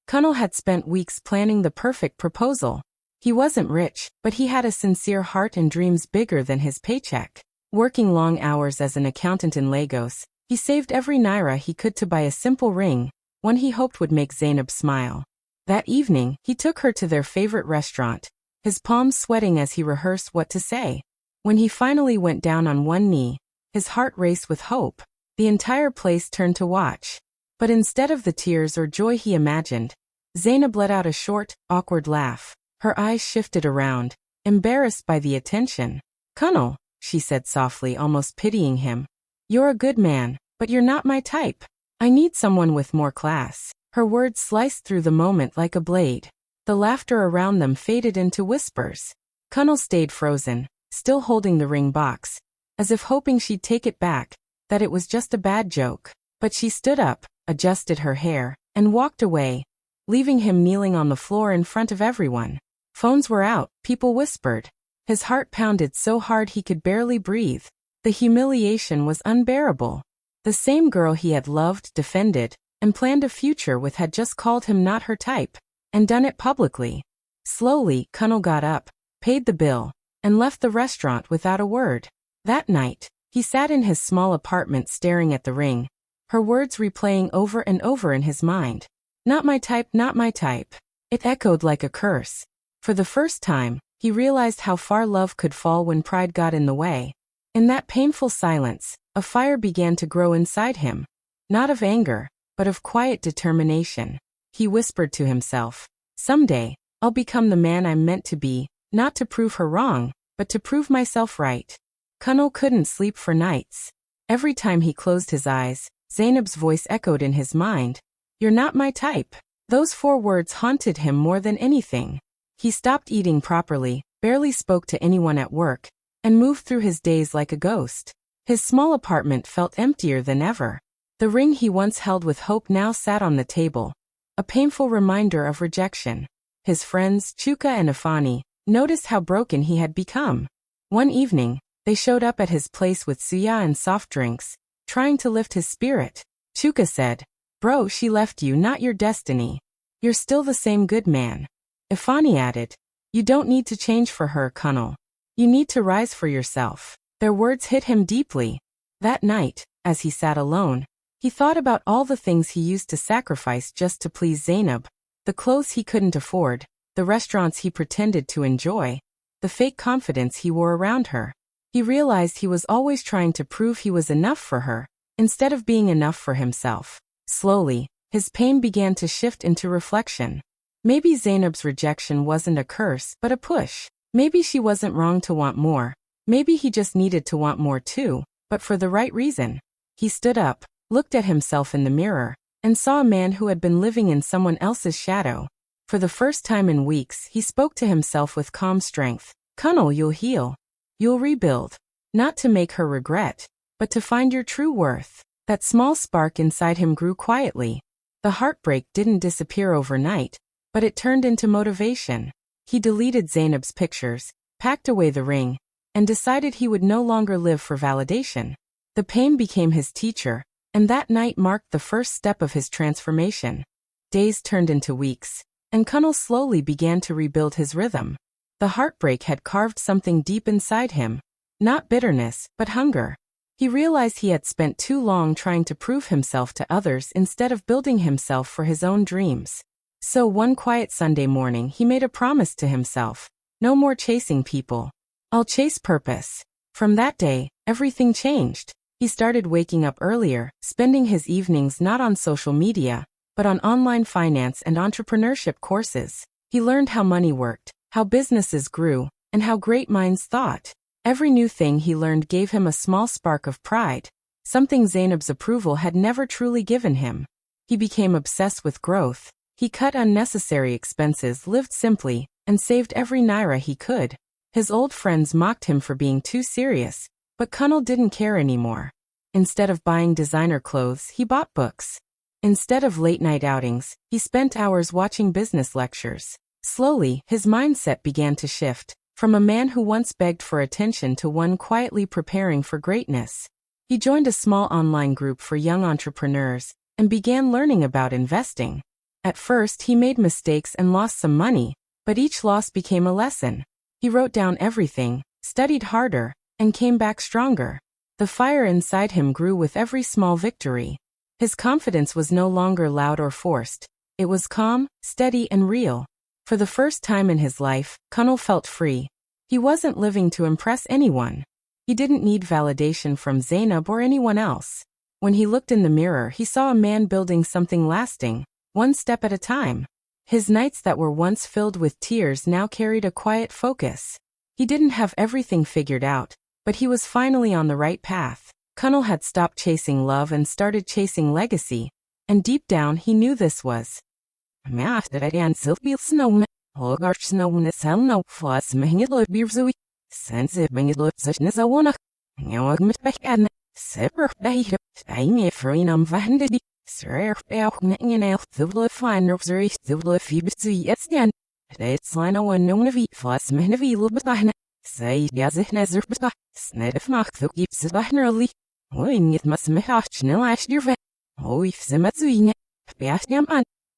Kunal had spent weeks planning the perfect proposal. He wasn't rich, but he had a sincere heart and dreams bigger than his paycheck. Working long hours as an accountant in Lagos, he saved every naira he could to buy a simple ring, one he hoped would make Zainab smile. That evening, he took her to their favorite restaurant, his palms sweating as he rehearsed what to say. When he finally went down on one knee, his heart raced with hope. The entire place turned to watch. But instead of the tears or joy he imagined, Zainab let out a short, awkward laugh. Her eyes shifted around, embarrassed by the attention. "Kunal," she said softly, almost pitying him. "You're a good man, but you're not my type. I need someone with more class." Her words sliced through the moment like a blade. The laughter around them faded into whispers. Kunal stayed frozen, still holding the ring box, as if hoping she'd take it back, that it was just a bad joke. But she stood up, adjusted her hair, and walked away, leaving him kneeling on the floor in front of everyone. Phones were out, people whispered. His heart pounded so hard he could barely breathe. The humiliation was unbearable. The same girl he had loved, defended, and planned a future with had just called him not her type, and done it publicly. Slowly, Kunal got up, paid the bill, and left the restaurant without a word. That night, he sat in his small apartment staring at the ring, her words replaying over and over in his mind. "Not my type, not my type." It echoed like a curse. For the first time, he realized how far love could fall when pride got in the way. In that painful silence, a fire began to grow inside him. Not of anger, but of quiet determination. He whispered to himself, "Someday, I'll become the man I'm meant to be, not to prove her wrong, but to prove myself right." Kunal couldn't sleep for nights. Every time he closed his eyes, Zainab's voice echoed in his mind. "You're not my type." Those 4 words haunted him more than anything. He stopped eating properly, barely spoke to anyone at work, and moved through his days like a ghost. His small apartment felt emptier than ever. The ring he once held with hope now sat on the table, a painful reminder of rejection. His friends, Chuka and Ifani, noticed how broken he had become. One evening, they showed up at his place with suya and soft drinks, trying to lift his spirit. Chuka said, "Bro, she left you, not your destiny. You're still the same good man." Ifani added, "You don't need to change for her, Kunal. You need to rise for yourself." Their words hit him deeply. That night, as he sat alone, he thought about all the things he used to sacrifice just to please Zainab, the clothes he couldn't afford, the restaurants he pretended to enjoy, the fake confidence he wore around her. He realized he was always trying to prove he was enough for her, instead of being enough for himself. Slowly, his pain began to shift into reflection. Maybe Zainab's rejection wasn't a curse, but a push. Maybe she wasn't wrong to want more. Maybe he just needed to want more too, but for the right reason. He stood up, looked at himself in the mirror, and saw a man who had been living in someone else's shadow. For the first time in weeks, he spoke to himself with calm strength. "Kunal, you'll heal. You'll rebuild. Not to make her regret, but to find your true worth." That small spark inside him grew quietly. The heartbreak didn't disappear overnight, but it turned into motivation. He deleted Zainab's pictures, packed away the ring, and decided he would no longer live for validation. The pain became his teacher, and that night marked the first step of his transformation. Days turned into weeks, and Kunal slowly began to rebuild his rhythm. The heartbreak had carved something deep inside him. Not bitterness, but hunger. He realized he had spent too long trying to prove himself to others instead of building himself for his own dreams. So one quiet Sunday morning he made a promise to himself. No more chasing people. I'll chase purpose. From that day, everything changed. He started waking up earlier, spending his evenings not on social media, but on online finance and entrepreneurship courses. He learned how money worked, how businesses grew, and how great minds thought. Every new thing he learned gave him a small spark of pride, something Zainab's approval had never truly given him. He became obsessed with growth. He cut unnecessary expenses, lived simply, and saved every naira he could. His old friends mocked him for being too serious, but Kunal didn't care anymore. Instead of buying designer clothes, he bought books. Instead of late-night outings, he spent hours watching business lectures. Slowly, his mindset began to shift, from a man who once begged for attention to one quietly preparing for greatness. He joined a small online group for young entrepreneurs and began learning about investing. At first he made mistakes and lost some money, but each loss became a lesson. He wrote down everything, studied harder, and came back stronger. The fire inside him grew with every small victory. His confidence was no longer loud or forced. It was calm, steady, and real. For the first time in his life, Connell felt free. He wasn't living to impress anyone. He didn't need validation from Zainab or anyone else. When he looked in the mirror, he saw a man building something lasting, one step at a time. His nights that were once filled with tears now carried a quiet focus. He didn't have everything figured out, but he was finally on the right path. Connell had stopped chasing love and started chasing legacy, and deep down he knew this was.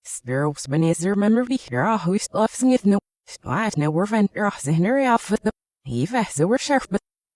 Spirals benezer memory who's laughing it no. Start never went scenery off the Eva so were sharp.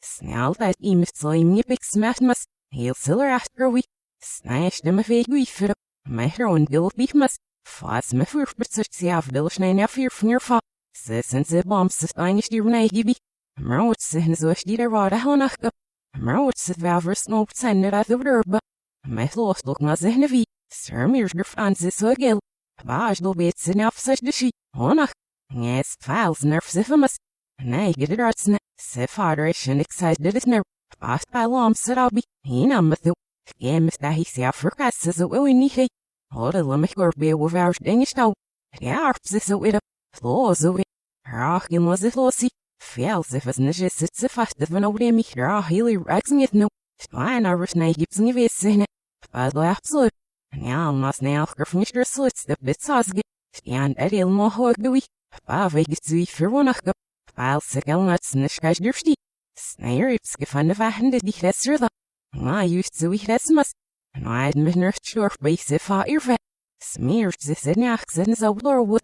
Snell that slime big smash must. He'll siller after we snatched him a fake we fit. My own bill beef must. Foss me for such of Bill Schnein of your finger fa. Since the bombs Spanish dear Nagibby. Merwitz in the Dieter Rada Honaka. Merwitz the Valver snoped send it at the verb. My lost look not in a V. Sir Mirger Francis O'Gill. Baj do bits enough such the she. Honach. Yes, files nerves infamous. Nay, get it artsna. Separation excited it nerve. Past alarm said I'll be. He numbeth the game is that he see for casses a willing he. All the limit or be with our Danish tow. The arps is a widow. Flaws of it. Rockin was it lossy. Fails if as nishes it's a fast of an old me. Healy ragsing it no. Fine Irish night gives me this in it. But absolute. Now must now finish slits the bits osge. And at Ilmo Hogui. Bavig for one of the I'll sickle nuts in the Skajdersti. Snare skifan of a handed the Hesser. I used to eat Hesmas. And I'd minor short base if I irvet. Smears this in accents of Lord wood.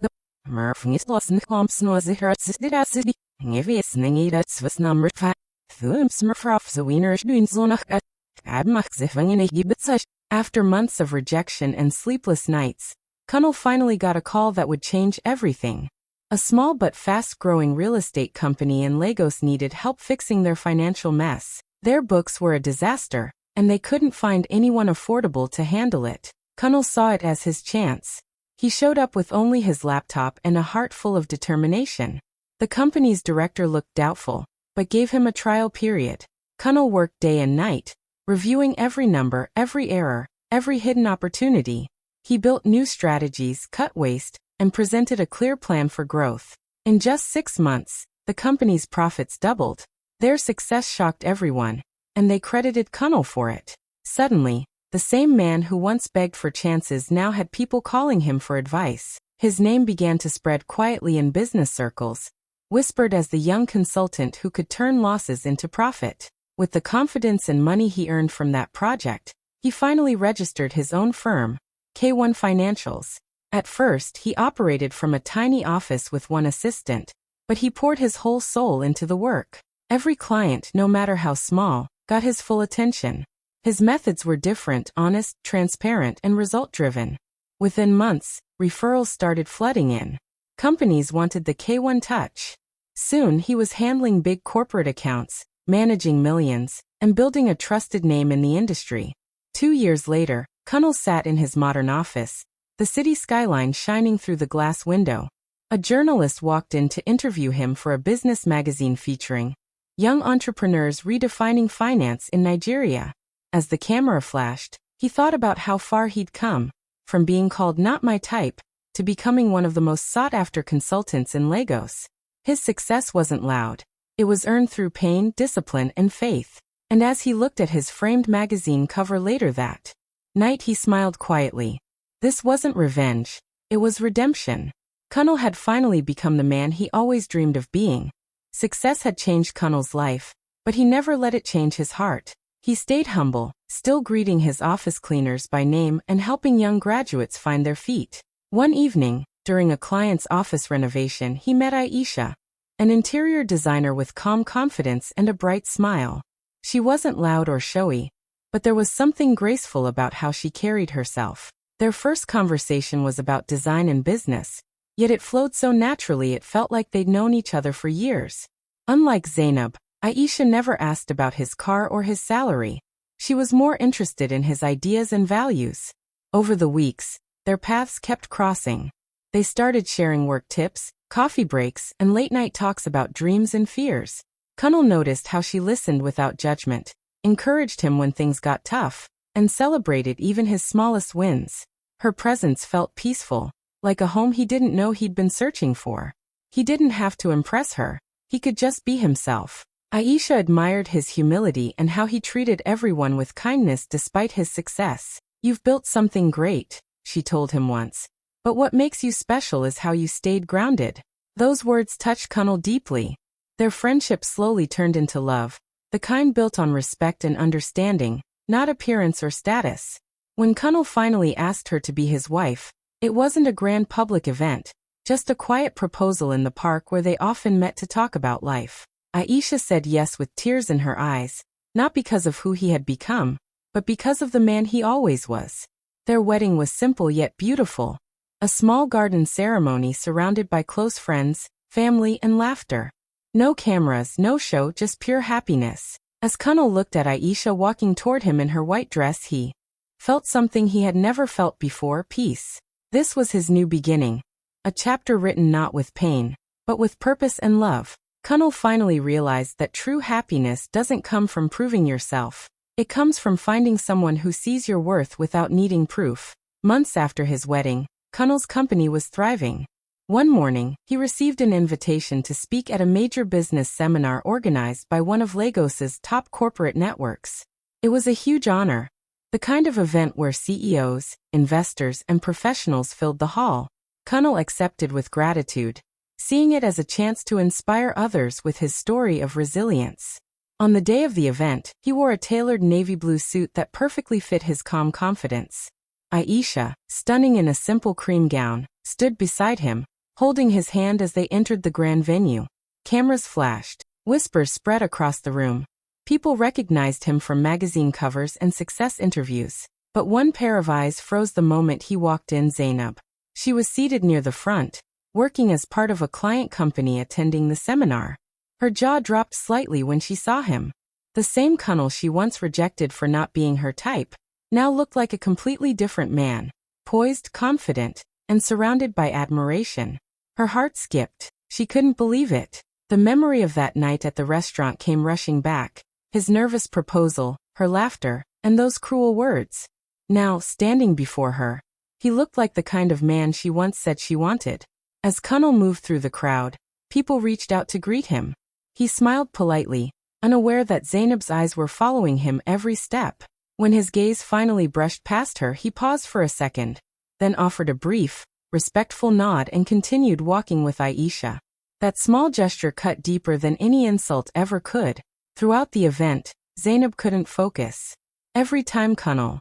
Murphing is lost in the clumps nose it hurts the acid. If ningy that's was numbered fat. Thum smurfroff so wienerish doing zonach at. Abmax if in a gibbet such. After months of rejection and sleepless nights, Connell finally got a call that would change everything. A small but fast-growing real estate company in Lagos needed help fixing their financial mess. Their books were a disaster, and they couldn't find anyone affordable to handle it. Connell saw it as his chance. He showed up with only his laptop and a heart full of determination. The company's director looked doubtful, but gave him a trial period. Connell worked day and night, reviewing every number, every error, every hidden opportunity. He built new strategies, cut waste, and presented a clear plan for growth. In just 6 months, the company's profits doubled. Their success shocked everyone, and they credited Connell for it. Suddenly, the same man who once begged for chances now had people calling him for advice. His name began to spread quietly in business circles, whispered as the young consultant who could turn losses into profit. With the confidence and money he earned from that project, he finally registered his own firm, K1 Financials. At first, he operated from a tiny office with one assistant, but he poured his whole soul into the work. Every client, no matter how small, got his full attention. His methods were different, honest, transparent, and result-driven. Within months, referrals started flooding in. Companies wanted the K1 touch. Soon, he was handling big corporate accounts, managing millions, and building a trusted name in the industry. 2 years later, Connell sat in his modern office, the city skyline shining through the glass window. A journalist walked in to interview him for a business magazine featuring young entrepreneurs redefining finance in Nigeria. As the camera flashed, he thought about how far he'd come, from being called not my type, to becoming one of the most sought-after consultants in Lagos. His success wasn't loud. It was earned through pain, discipline, and faith. And as he looked at his framed magazine cover later that night, he smiled quietly. This wasn't revenge. It was redemption. Connell had finally become the man he always dreamed of being. Success had changed Connell's life, but he never let it change his heart. He stayed humble, still greeting his office cleaners by name and helping young graduates find their feet. One evening, during a client's office renovation, he met Aisha, an interior designer with calm confidence and a bright smile. She wasn't loud or showy, but there was something graceful about how she carried herself. Their first conversation was about design and business, yet it flowed so naturally it felt like they'd known each other for years. Unlike Zainab, Aisha never asked about his car or his salary. She was more interested in his ideas and values. Over the weeks, their paths kept crossing. They started sharing work tips, coffee breaks, and late-night talks about dreams and fears. Kunal noticed how she listened without judgment, encouraged him when things got tough, and celebrated even his smallest wins. Her presence felt peaceful, like a home he didn't know he'd been searching for. He didn't have to impress her. He could just be himself. Aisha admired his humility and how he treated everyone with kindness despite his success. "You've built something great," she told him once. "But what makes you special is how you stayed grounded." Those words touched Kunal deeply. Their friendship slowly turned into love, the kind built on respect and understanding, not appearance or status. When Kunal finally asked her to be his wife, it wasn't a grand public event, just a quiet proposal in the park where they often met to talk about life. Aisha said yes with tears in her eyes, not because of who he had become, but because of the man he always was. Their wedding was simple yet beautiful. A small garden ceremony surrounded by close friends, family, and laughter. No cameras, no show, just pure happiness. As Kunal looked at Aisha walking toward him in her white dress, he felt something he had never felt before: peace. This was his new beginning. A chapter written not with pain, but with purpose and love. Kunal finally realized that true happiness doesn't come from proving yourself. It comes from finding someone who sees your worth without needing proof. Months after his wedding, Kunal's company was thriving. One morning, he received an invitation to speak at a major business seminar organized by one of Lagos's top corporate networks. It was a huge honor, the kind of event where CEOs, investors, and professionals filled the hall. Kunal accepted with gratitude, seeing it as a chance to inspire others with his story of resilience. On the day of the event, he wore a tailored navy blue suit that perfectly fit his calm confidence. Aisha, stunning in a simple cream gown, stood beside him, holding his hand as they entered the grand venue. Cameras flashed, whispers spread across the room. People recognized him from magazine covers and success interviews. But one pair of eyes froze the moment he walked in: Zainab. She was seated near the front, working as part of a client company attending the seminar. Her jaw dropped slightly when she saw him. The same Kunal she once rejected for not being her type now looked like a completely different man, poised, confident, and surrounded by admiration. Her heart skipped. She couldn't believe it. The memory of that night at the restaurant came rushing back. His nervous proposal, her laughter, and those cruel words. Now, standing before her, he looked like the kind of man she once said she wanted. As Kunal moved through the crowd, people reached out to greet him. He smiled politely, unaware that Zainab's eyes were following him every step. When his gaze finally brushed past her, he paused for a second, then offered a brief, respectful nod and continued walking with Aisha. That small gesture cut deeper than any insult ever could. Throughout the event, Zainab couldn't focus. Every time Kunal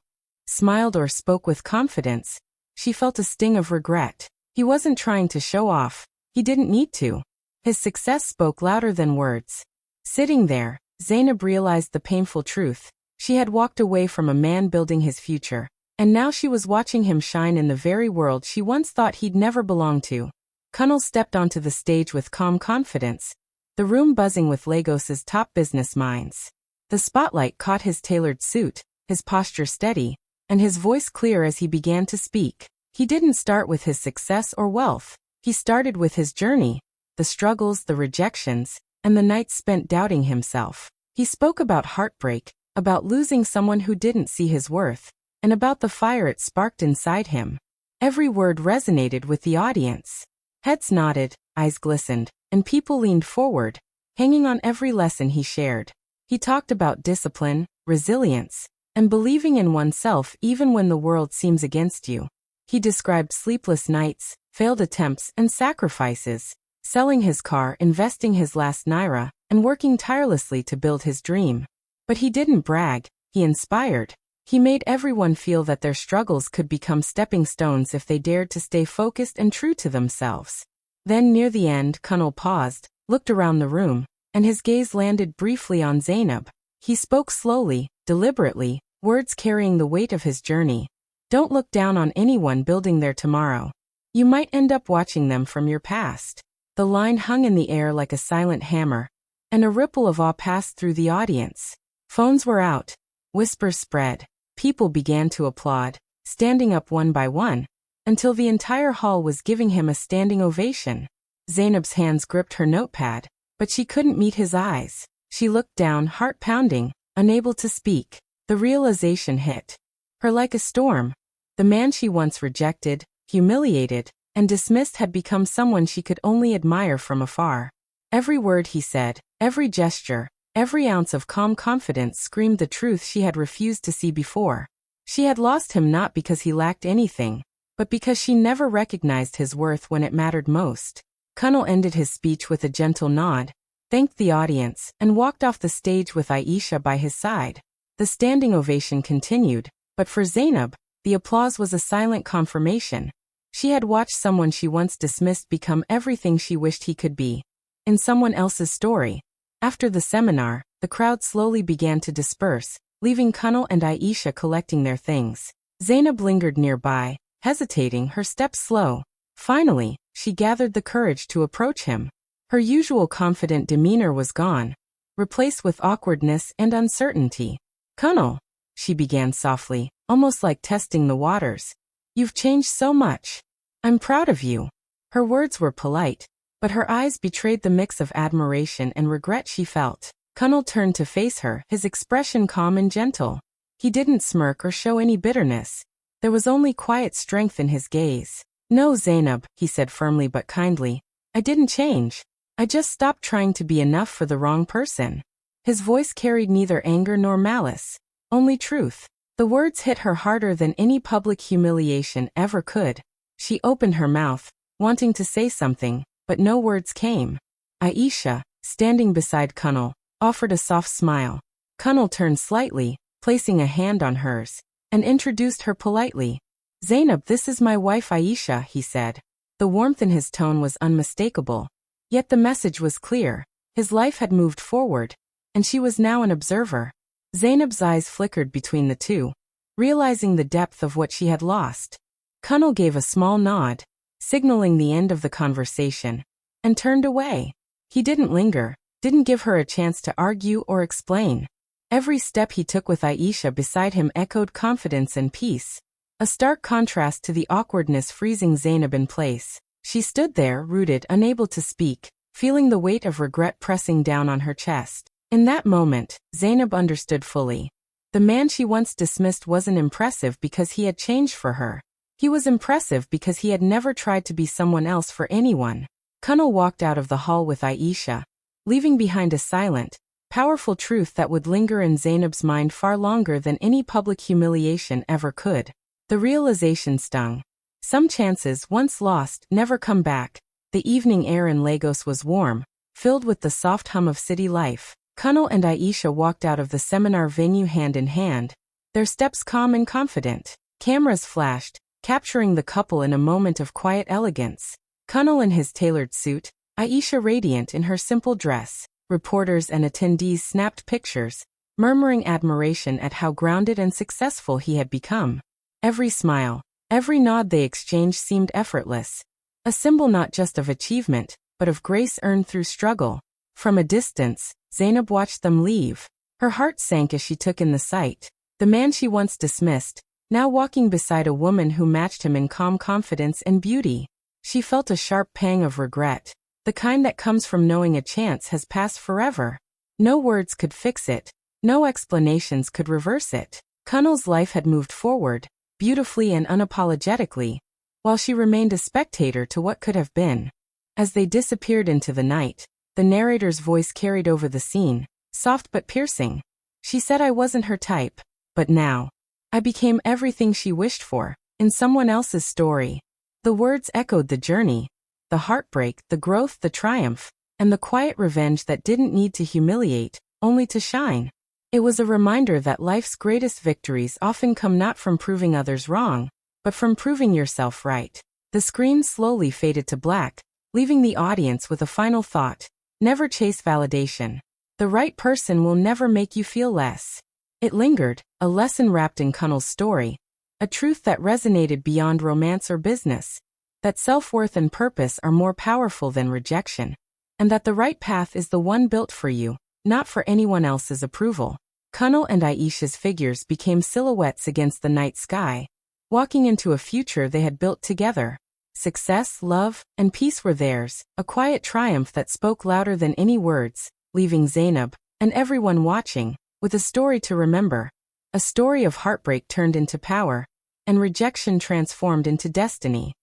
smiled or spoke with confidence, she felt a sting of regret. He wasn't trying to show off. He didn't need to. His success spoke louder than words. Sitting there, Zainab realized the painful truth. She had walked away from a man building his future, and now she was watching him shine in the very world she once thought he'd never belong to. Kunal stepped onto the stage with calm confidence, the room buzzing with Lagos's top business minds. The spotlight caught his tailored suit, his posture steady, and his voice clear as he began to speak. He didn't start with his success or wealth. He started with his journey, the struggles, the rejections, and the nights spent doubting himself. He spoke about heartbreak, about losing someone who didn't see his worth, and about the fire it sparked inside him. Every word resonated with the audience. Heads nodded, eyes glistened, and people leaned forward, hanging on every lesson he shared. He talked about discipline, resilience, and believing in oneself even when the world seems against you. He described sleepless nights, failed attempts, and sacrifices, selling his car, investing his last naira, and working tirelessly to build his dream. But he didn't brag, he inspired. He made everyone feel that their struggles could become stepping stones if they dared to stay focused and true to themselves. Then near the end, Kunal paused, looked around the room, and his gaze landed briefly on Zainab. He spoke slowly, deliberately, words carrying the weight of his journey. Don't look down on anyone building their tomorrow. You might end up watching them from your past. The line hung in the air like a silent hammer, and a ripple of awe passed through the audience. Phones were out. Whispers spread. People began to applaud, standing up one by one, until the entire hall was giving him a standing ovation. Zainab's hands gripped her notepad, but she couldn't meet his eyes. She looked down, heart pounding, unable to speak. The realization hit her like a storm. The man she once rejected, humiliated, and dismissed had become someone she could only admire from afar. Every word he said, every gesture, every ounce of calm confidence screamed the truth she had refused to see before. She had lost him not because he lacked anything, but because she never recognized his worth when it mattered most. Kunal ended his speech with a gentle nod, thanked the audience, and walked off the stage with Aisha by his side. The standing ovation continued, but for Zainab, the applause was a silent confirmation. She had watched someone she once dismissed become everything she wished he could be, in someone else's story. After the seminar, the crowd slowly began to disperse, leaving Kunal and Aisha collecting their things. Zainab lingered nearby, hesitating, her steps slow. Finally, she gathered the courage to approach him. Her usual confident demeanor was gone, replaced with awkwardness and uncertainty. "Kunal," she began softly, almost like testing the waters. "You've changed so much. I'm proud of you." Her words were polite, but her eyes betrayed the mix of admiration and regret she felt. Kunal turned to face her, his expression calm and gentle. He didn't smirk or show any bitterness. There was only quiet strength in his gaze. "No, Zainab," he said firmly but kindly. "I didn't change. I just stopped trying to be enough for the wrong person." His voice carried neither anger nor malice, only truth. The words hit her harder than any public humiliation ever could. She opened her mouth, wanting to say something, but no words came. Aisha, standing beside Kunal, offered a soft smile. Kunal turned slightly, placing a hand on hers, and introduced her politely. "Zainab, this is my wife Aisha," he said. The warmth in his tone was unmistakable. Yet the message was clear. His life had moved forward, and she was now an observer. Zainab's eyes flickered between the two, realizing the depth of what she had lost. Kunal gave a small nod, signaling the end of the conversation, and turned away. He didn't linger, didn't give her a chance to argue or explain. Every step he took with Aisha beside him echoed confidence and peace, a stark contrast to the awkwardness freezing Zainab in place. She stood there, rooted, unable to speak, feeling the weight of regret pressing down on her chest. In that moment, Zainab understood fully. The man she once dismissed wasn't impressive because he had changed for her. He was impressive because he had never tried to be someone else for anyone. Kunal walked out of the hall with Aisha, leaving behind a silent, powerful truth that would linger in Zainab's mind far longer than any public humiliation ever could. The realization stung. Some chances, once lost, never come back. The evening air in Lagos was warm, filled with the soft hum of city life. Kunal and Aisha walked out of the seminar venue hand in hand, their steps calm and confident. Cameras flashed, capturing the couple in a moment of quiet elegance. Kunal in his tailored suit, Aisha radiant in her simple dress. Reporters and attendees snapped pictures, murmuring admiration at how grounded and successful he had become. Every smile, every nod they exchanged seemed effortless, a symbol not just of achievement, but of grace earned through struggle. From a distance, Zainab watched them leave. Her heart sank as she took in the sight. The man she once dismissed, now walking beside a woman who matched him in calm confidence and beauty. She felt a sharp pang of regret, the kind that comes from knowing a chance has passed forever. No words could fix it, no explanations could reverse it. Kunal's life had moved forward, beautifully and unapologetically, while she remained a spectator to what could have been. As they disappeared into the night, the narrator's voice carried over the scene, soft but piercing. She said I wasn't her type, but now, I became everything she wished for, in someone else's story. The words echoed the journey, the heartbreak, the growth, the triumph, and the quiet revenge that didn't need to humiliate, only to shine. It was a reminder that life's greatest victories often come not from proving others wrong, but from proving yourself right. The screen slowly faded to black, leaving the audience with a final thought. Never chase validation. The right person will never make you feel less. It lingered, a lesson wrapped in Connell's story, a truth that resonated beyond romance or business, that self-worth and purpose are more powerful than rejection, and that the right path is the one built for you, not for anyone else's approval. Connell and Aisha's figures became silhouettes against the night sky, walking into a future they had built together. Success, love, and peace were theirs, a quiet triumph that spoke louder than any words, leaving Zainab, and everyone watching, with a story to remember. A story of heartbreak turned into power, and rejection transformed into destiny.